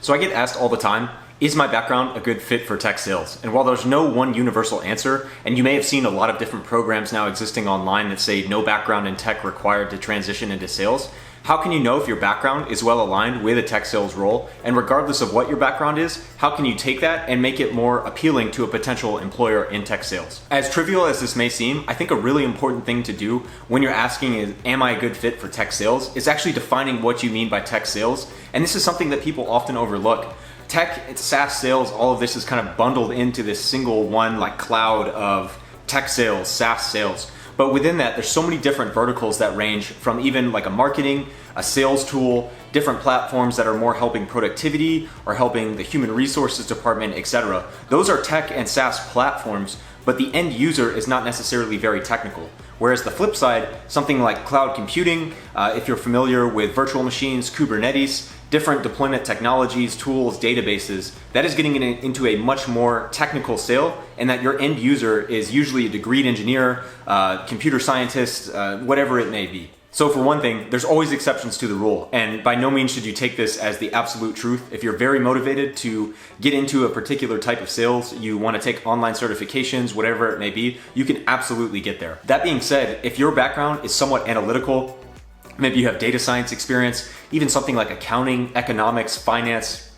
So I get asked all the time, is my background a good fit for tech sales? And while there's no one universal answer, and you may have seen a lot of different programs now existing online that say no background in tech required to transition into sales, how can you know if your background is well aligned with a tech sales role? And regardless of what your background is, how can you take that and make it more appealing to a potential employer in tech sales? As trivial as this may seem, I think a really important thing to do when you're asking is, am I a good fit for tech sales? Is actually defining what you mean by tech sales. And this is something that people often overlook. Tech, it's SaaS sales, all of this is kind of bundled into this single one like cloud of tech sales, SaaS sales. But within that, there's so many different verticals that range from even like a marketing, a sales tool, different platforms that are more helping productivity or helping the human resources department, etc. Those are tech and SaaS platforms, but the end user is not necessarily very technical. Whereas the flip side, something like cloud computing, if you're familiar with virtual machines, Kubernetes, different deployment technologies, tools, databases, that is getting into a much more technical sale, and that your end user is usually a degreed engineer, computer scientist, whatever it may be. So for one thing, there's always exceptions to the rule, and by no means should you take this as the absolute truth. If you're very motivated to get into a particular type of sales, you want to take online certifications, whatever it may be, you can absolutely get there. That being said, if your background is somewhat analytical, maybe you have data science experience, even something like accounting, economics, finance,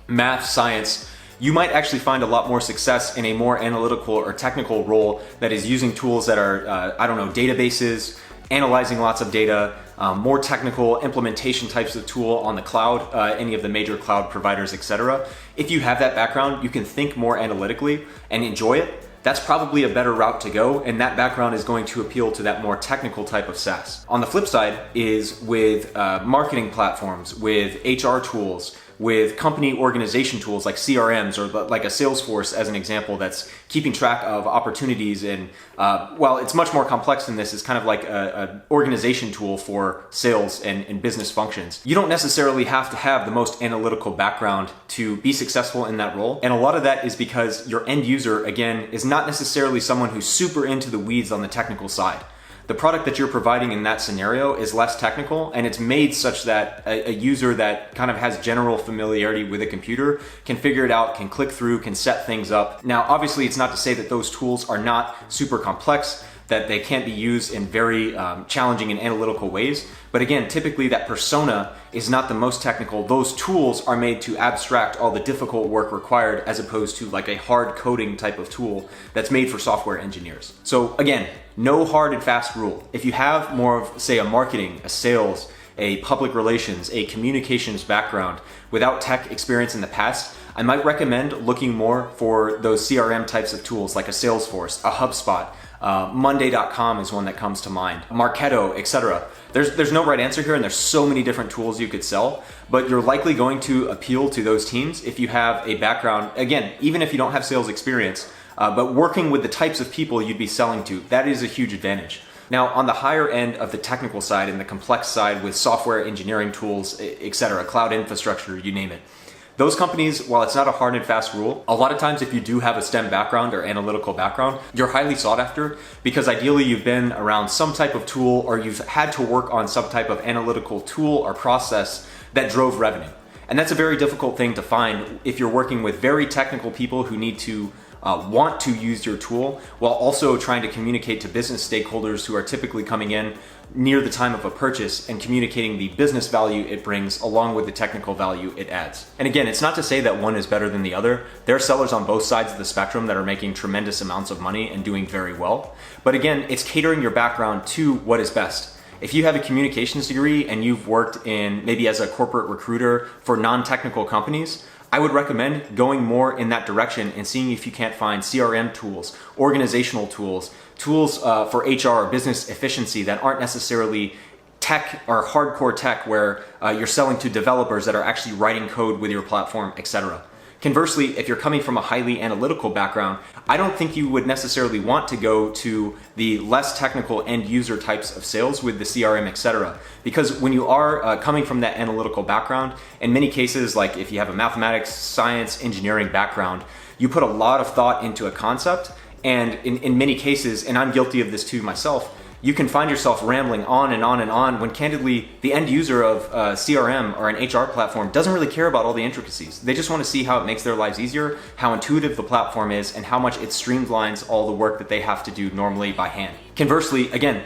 math, science, you might actually find a lot more success in a more analytical or technical role that is using tools that are, databases, analyzing lots of data, more technical implementation types of tool on the cloud, any of the major cloud providers, etc. If you have that background, you can think more analytically and enjoy it. That's probably a better route to go, and that background is going to appeal to that more technical type of SaaS. On the flip side is with marketing platforms, with HR tools, with company organization tools like CRMs or like a Salesforce as an example that's keeping track of opportunities, and while it's much more complex than this, it's kind of like an organization tool for sales and business functions. You don't necessarily have to have the most analytical background to be successful in that role, and a lot of that is because your end user, again, is not necessarily someone who's super into the weeds on the technical side. The product that you're providing in that scenario is less technical, and it's made such that a user that kind of has general familiarity with a computer can figure it out, can click through, can set things up. Now, obviously, it's not to say that those tools are not super complex, that they can't be used in very challenging and analytical ways. But again, typically that persona is not the most technical. Those tools are made to abstract all the difficult work required, as opposed to like a hard coding type of tool that's made for software engineers. So again, no hard and fast rule. If you have more of, say, a marketing, a sales, a public relations, a communications background without tech experience in the past, I might recommend looking more for those CRM types of tools like a Salesforce, a HubSpot, Monday.com is one that comes to mind, Marketo, etc. There's no right answer here, and there's so many different tools you could sell, but you're likely going to appeal to those teams if you have a background, again, even if you don't have sales experience, but working with the types of people you'd be selling to, that is a huge advantage. Now, on the higher end of the technical side and the complex side with software engineering tools, etc., cloud infrastructure, you name it, those companies, while it's not a hard and fast rule, a lot of times if you do have a STEM background or analytical background, you're highly sought after because ideally you've been around some type of tool or you've had to work on some type of analytical tool or process that drove revenue. And that's a very difficult thing to find if you're working with very technical people who need to want to use your tool while also trying to communicate to business stakeholders who are typically coming in near the time of a purchase and communicating the business value it brings along with the technical value it adds. And again, it's not to say that one is better than the other. There are sellers on both sides of the spectrum that are making tremendous amounts of money and doing very well. But again, it's catering your background to what is best. If you have a communications degree and you've worked in maybe as a corporate recruiter for non-technical companies, I would recommend going more in that direction and seeing if you can't find CRM tools, organizational tools, tools for HR or business efficiency that aren't necessarily tech or hardcore tech where you're selling to developers that are actually writing code with your platform, etc. Conversely, if you're coming from a highly analytical background, I don't think you would necessarily want to go to the less technical end user types of sales with the CRM, etc. Because when you are coming from that analytical background, in many cases, like if you have a mathematics, science, engineering background, you put a lot of thought into a concept, and in many cases, and I'm guilty of this too myself, you can find yourself rambling on and on and on when candidly the end user of CRM or an HR platform doesn't really care about all the intricacies. They just want to see how it makes their lives easier, how intuitive the platform is, and how much it streamlines all the work that they have to do normally by hand. Conversely, again,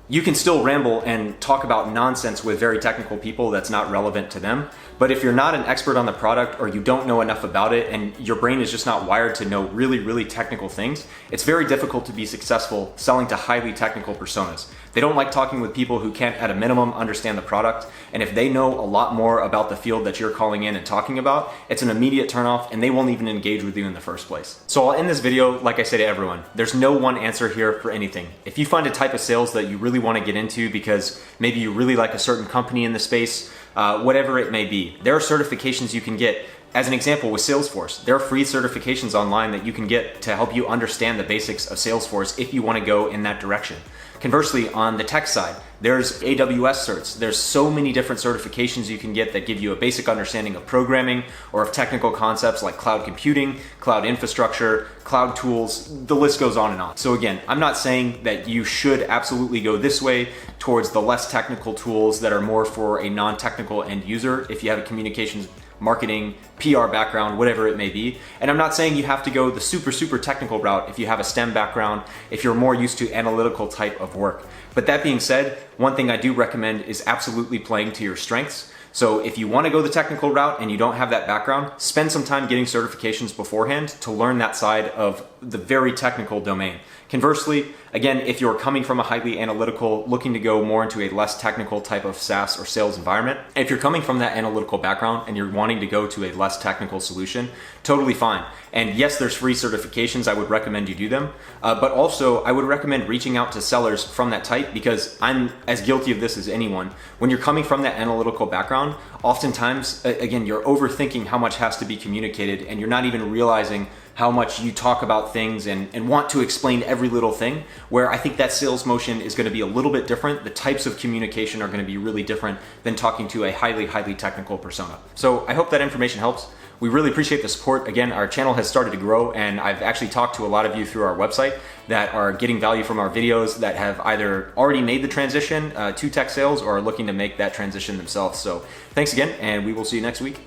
you can still ramble and talk about nonsense with very technical people that's not relevant to them. But if you're not an expert on the product or you don't know enough about it and your brain is just not wired to know really, really technical things, it's very difficult to be successful selling to highly technical personas. They don't like talking with people who can't at a minimum understand the product. And if they know a lot more about the field that you're calling in and talking about, it's an immediate turnoff and they won't even engage with you in the first place. So I'll end this video like I say to everyone, there's no one answer here for anything. If you find a type of sales that you really want to get into because maybe you really like a certain company in the space, whatever it may be, there are certifications you can get. As an example with Salesforce, there are free certifications online that you can get to help you understand the basics of Salesforce if you want to go in that direction. Conversely, on the tech side, there's AWS certs. There's so many different certifications you can get that give you a basic understanding of programming or of technical concepts like cloud computing, cloud infrastructure, cloud tools, the list goes on and on. So again, I'm not saying that you should absolutely go this way towards the less technical tools that are more for a non-technical end user if you have a communications marketing, PR background, whatever it may be. And I'm not saying you have to go the super technical route if you have a STEM background, if you're more used to analytical type of work. But that being said, one thing I do recommend is absolutely playing to your strengths. So if you want to go the technical route and you don't have that background, spend some time getting certifications beforehand to learn that side of the very technical domain. Conversely, again, if you're coming from a highly analytical, looking to go more into a less technical type of SaaS or sales environment, if you're coming from that analytical background and you're wanting to go to a less technical solution, totally fine. And yes, there's free certifications. I would recommend you do them. But also, I would recommend reaching out to sellers from that type because I'm as guilty of this as anyone. When you're coming from that analytical background, oftentimes, again, you're overthinking how much has to be communicated and you're not even realizing how much you talk about things and want to explain every little thing, where I think that sales motion is going to be a little bit different. The types of communication are going to be really different than talking to a highly technical persona. So I hope that information helps. We really appreciate the support. Again, our channel has started to grow and I've actually talked to a lot of you through our website that are getting value from our videos that have either already made the transition to tech sales or are looking to make that transition themselves. So thanks again and we will see you next week.